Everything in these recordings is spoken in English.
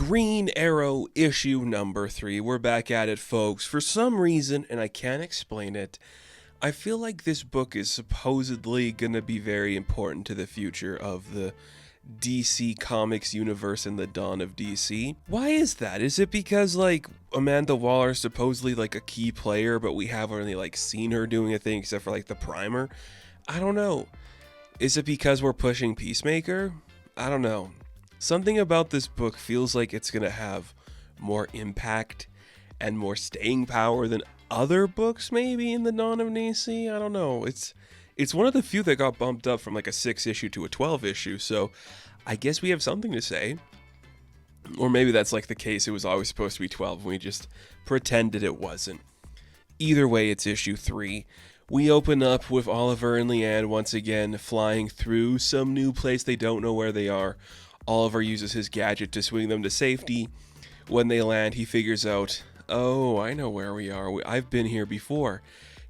Green Arrow issue number 3. We're back at it, folks. For some reason, and I can't explain it, I feel like this book is supposedly going to be very important to the future of the DC Comics universe and the dawn of DC. Why is that? Is it because, like, Amanda Waller is supposedly, like, a key player, but we haven't really, like, seen her doing a thing except for, like, the primer? I don't know. Is it because we're pushing Peacemaker? I don't know. Something about this book feels like it's going to have more impact and more staying power than other books maybe in the dawn of DC. I don't know. It's one of the few that got bumped up from like a 6 issue to a 12 issue, so I guess we have something to say. Or maybe that's like the case, it was always supposed to be 12 and we just pretended it wasn't. Either way, it's issue 3. We open up with Oliver and Leanne once again flying through some new place. They don't know where they are. Oliver uses his gadget to swing them to safety. When they land, he figures out, oh, I know where we are. I've been here before.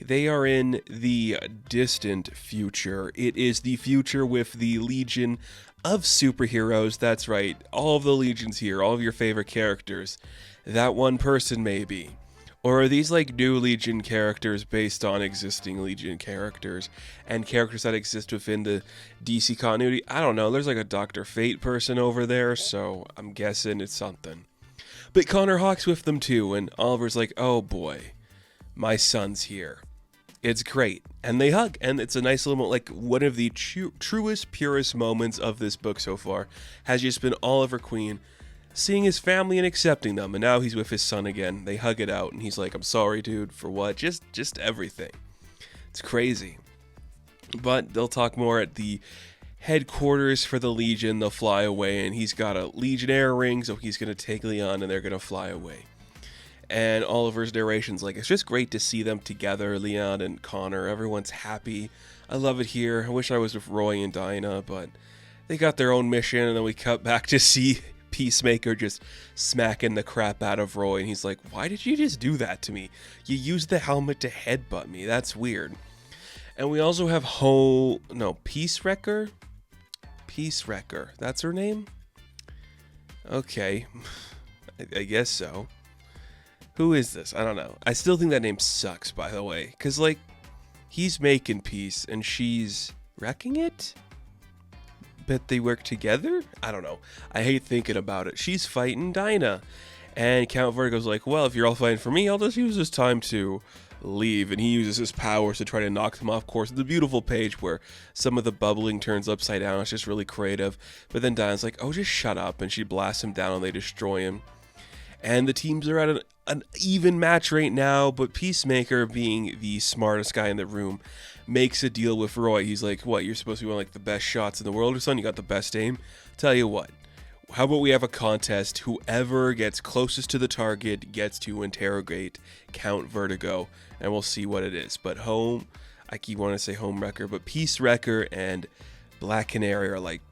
They are in the distant future. It is the future with the Legion of superheroes. That's right. All of the Legions here, all of your favorite characters. That one person, maybe. Or are these like new Legion characters based on existing Legion characters and characters that exist within the DC continuity? I don't know. There's like a Dr. Fate person over there, so I'm guessing it's something. But Connor Hawk's with them too, and Oliver's like, oh boy, my son's here. It's great. And they hug, and it's a nice little, like, one of the truest, purest moments of this book so far has just been Oliver Queen seeing his family and accepting them, and now he's with his son again. They hug it out, and he's like, I'm sorry, dude, for what? Just everything. It's crazy. But they'll talk more at the headquarters for the Legion. They'll fly away, and he's got a Legionnaire ring, so he's going to take Leon, and they're going to fly away. And Oliver's narration's like, it's just great to see them together, Leon and Connor. Everyone's happy. I love it here. I wish I was with Roy and Dinah, but they got their own mission, and then we cut back to see Peacemaker just smacking the crap out of Roy, and he's like, why did you just do that to me? You used the helmet to headbutt me. That's weird. And we also have Peacewrecker? Peacewrecker. That's her name? Okay. I guess so. Who is this? I don't know. I still think that name sucks, by the way. Because, like, he's making peace, and she's wrecking it? But they work together? I don't know. I hate thinking about it. She's fighting Dinah. And Count Vertigo's like, well, if you're all fighting for me, I'll just use this time to leave. And he uses his powers to try to knock them off course. It's a beautiful page where some of the bubbling turns upside down. It's just really creative. But then Dinah's like, oh, just shut up. And she blasts him down and they destroy him. And the teams are at an even match right now. But Peacemaker, being the smartest guy in the room, makes a deal with Roy. He's like, what, you're supposed to be one of like the best shots in the world or something? You got the best aim? Tell you what, how about we have a contest? Whoever gets closest to the target gets to interrogate Count Vertigo, and we'll see what it is. But I keep wanting to say Homewrecker, but Peacewrecker and Black Canary are like,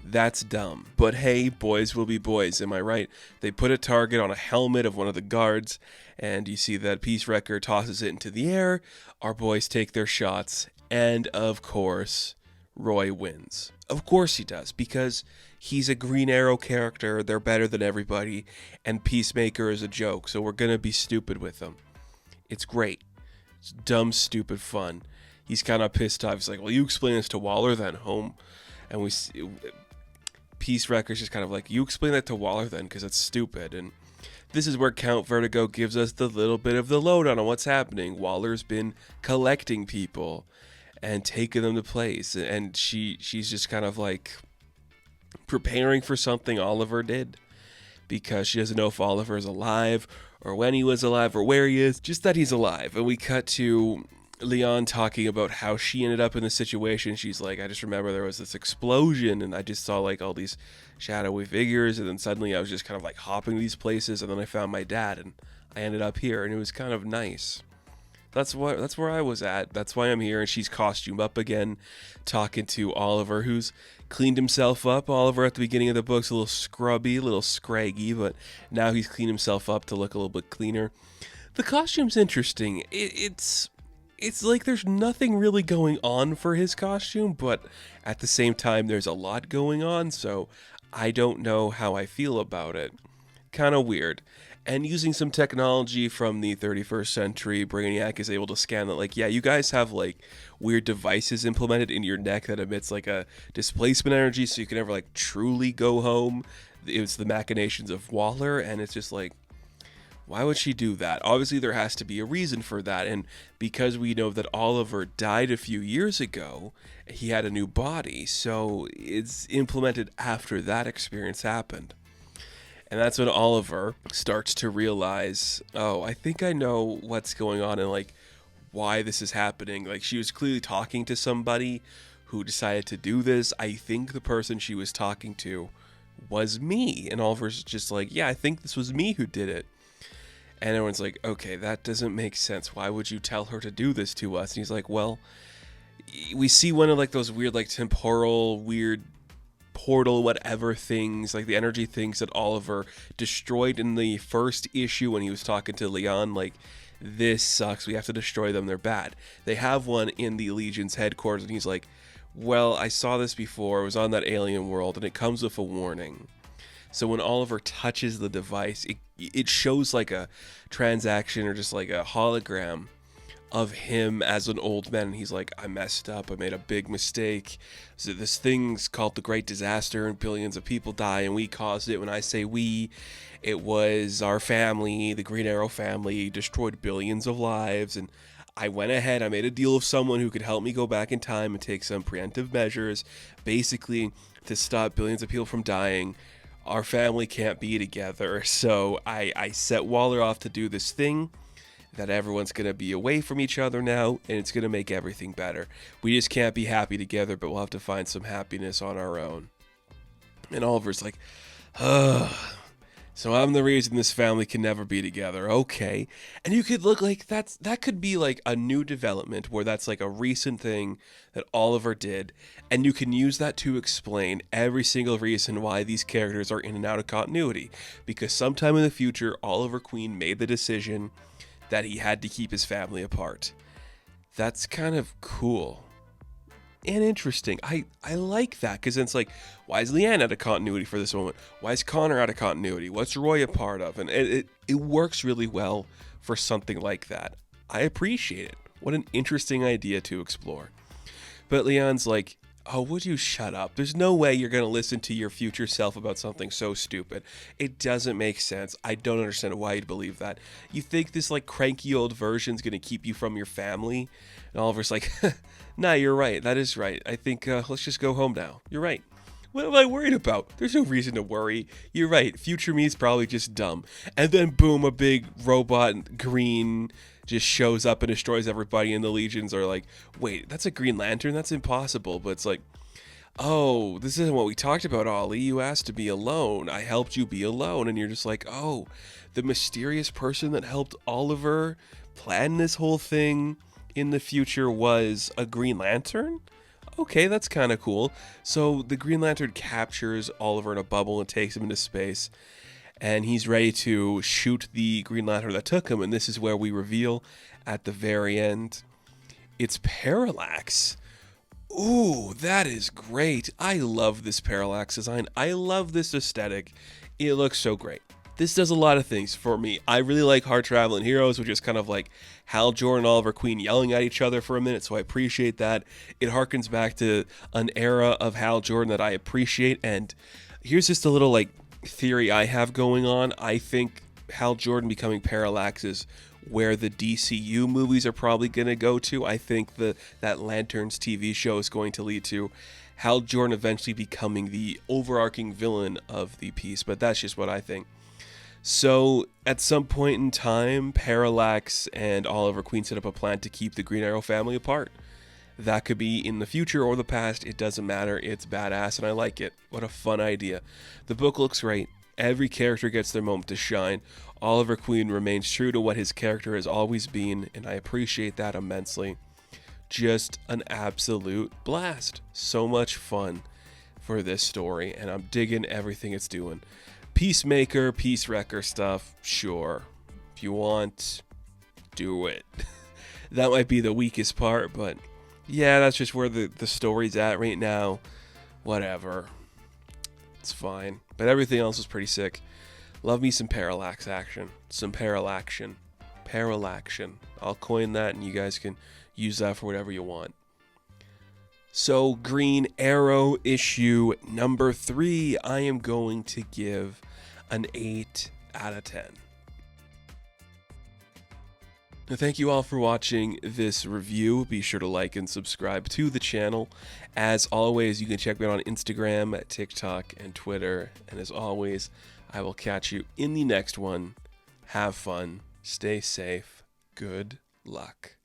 that's dumb. But hey, boys will be boys, am I right? They put a target on a helmet of one of the guards, and you see that Peacewrecker tosses it into the air. Our boys take their shots, and of course, Roy wins. Of course he does, because he's a Green Arrow character, they're better than everybody, and Peacemaker is a joke, so we're gonna be stupid with them. It's great. It's dumb, stupid fun. He's kind of pissed off. He's like, well, you explain this to Waller then, home. And we see Peacewrecker's just kind of like, you explain that to Waller then, because it's stupid. And this is where Count Vertigo gives us the little bit of the lowdown on what's happening. Waller's been collecting people and taking them to place, and she's just kind of like preparing for something Oliver did, because she doesn't know if Oliver is alive or when he was alive or where he is, just that he's alive. And we cut to Leon talking about how she ended up in this situation. She's like, I just remember there was this explosion and I just saw like all these shadowy figures, and then suddenly I was just kind of like hopping these places, and then I found my dad and I ended up here, and it was kind of nice. That's where I was at. That's why I'm here. And she's costumed up again, talking to Oliver, who's cleaned himself up. Oliver at the beginning of the book's a little scrubby, a little scraggy, but now he's cleaned himself up to look a little bit cleaner. The costume's interesting. It's like there's nothing really going on for his costume, but at the same time there's a lot going on, so I don't know how I feel about it. kind of weird. And using some technology from the 31st century, Brainiac is able to scan that, like, yeah, you guys have, like, weird devices implemented in your neck that emits, like, a displacement energy so you can never, like, truly go home. It's the machinations of Waller, and it's just like, why would she do that? Obviously, there has to be a reason for that, and because we know that Oliver died a few years ago, he had a new body, so it's implemented after that experience happened. And that's when Oliver starts to realize, oh, I think I know what's going on and, like, why this is happening. Like, she was clearly talking to somebody who decided to do this. I think the person she was talking to was me. And Oliver's just like, yeah, I think this was me who did it. And everyone's like, okay, that doesn't make sense. Why would you tell her to do this to us? And he's like, well, we see one of, like, those weird, like, temporal, weird portal whatever things, like the energy things that Oliver destroyed in the first issue when he was talking to Leon. Like, this sucks, we have to destroy them, they're bad. They have one in the Legion's headquarters, and he's like, well, I saw this before, it was on that alien world, and it comes with a warning. So when Oliver touches the device, it shows like a transaction or just like a hologram of him as an old man, and he's like, I messed up, I made a big mistake. So this thing's called the Great Disaster, and billions of people die, and we caused it. When I say we, it was our family, the Green Arrow family, destroyed billions of lives, and I went ahead, I made a deal with someone who could help me go back in time and take some preemptive measures, basically to stop billions of people from dying. Our family can't be together, so I set Waller off to do this thing that everyone's going to be away from each other now, and it's going to make everything better. We just can't be happy together, but we'll have to find some happiness on our own. And Oliver's like, ugh. So I'm the reason this family can never be together. Okay. And you could look like that could be like a new development where that's like a recent thing that Oliver did, and you can use that to explain every single reason why these characters are in and out of continuity. Because sometime in the future, Oliver Queen made the decision that he had to keep his family apart. That's kind of cool and interesting. I like that, because it's like, why is Leanne out of continuity for this moment? Why is Connor out of continuity? What's Roy a part of? And it works really well for something like that. I appreciate it. What an interesting idea to explore. But Leon's like, oh, would you shut up? There's no way you're going to listen to your future self about something so stupid. It doesn't make sense. I don't understand why you'd believe that. You think this, like, cranky old version's going to keep you from your family? And Oliver's like, nah, you're right. That is right. I think, let's just go home now. You're right. What am I worried about? There's no reason to worry. You're right. Future me is probably just dumb. And then, boom, a big robot green just shows up and destroys everybody, and the Legions are like, wait, that's a Green Lantern? That's impossible. But it's like, oh, this isn't what we talked about, Ollie. You asked to be alone. I helped you be alone. And you're just like, oh, the mysterious person that helped Oliver plan this whole thing in the future was a Green Lantern? Okay, that's kind of cool. So the Green Lantern captures Oliver in a bubble and takes him into space, and he's ready to shoot the Green Lantern that took him, and this is where we reveal at the very end, it's Parallax. Ooh, that is great. I love this Parallax design. I love this aesthetic. It looks so great. This does a lot of things for me. I really like Hard Traveling Heroes, which is kind of like Hal Jordan and Oliver Queen yelling at each other for a minute, so I appreciate that. It harkens back to an era of Hal Jordan that I appreciate, and here's just a little, like, theory I have going on. I think Hal Jordan becoming Parallax is where the DCU movies are probably going to go to. I think that Lanterns TV show is going to lead to Hal Jordan eventually becoming the overarching villain of the piece, but that's just what I think. So at some point in time, Parallax and Oliver Queen set up a plan to keep the Green Arrow family apart. That could be in the future or the past. It doesn't matter. It's badass, and I like it. What a fun idea. The book looks great. Every character gets their moment to shine. Oliver Queen remains true to what his character has always been, and I appreciate that immensely. Just an absolute blast. So much fun for this story, and I'm digging everything it's doing. Peacemaker, Peace Wrecker stuff, sure. If you want, do it. That might be the weakest part, but yeah, that's just where the story's at right now. Whatever. It's fine. But everything else is pretty sick. Love me some parallax action. Some parallaction. Parallaction. I'll coin that and you guys can use that for whatever you want. So, Green Arrow issue number 3, I am going to give an 8 out of 10. Now, thank you all for watching this review. Be sure to like and subscribe to the channel. As always, you can check me out on Instagram, TikTok, and Twitter. And as always, I will catch you in the next one. Have fun. Stay safe. Good luck.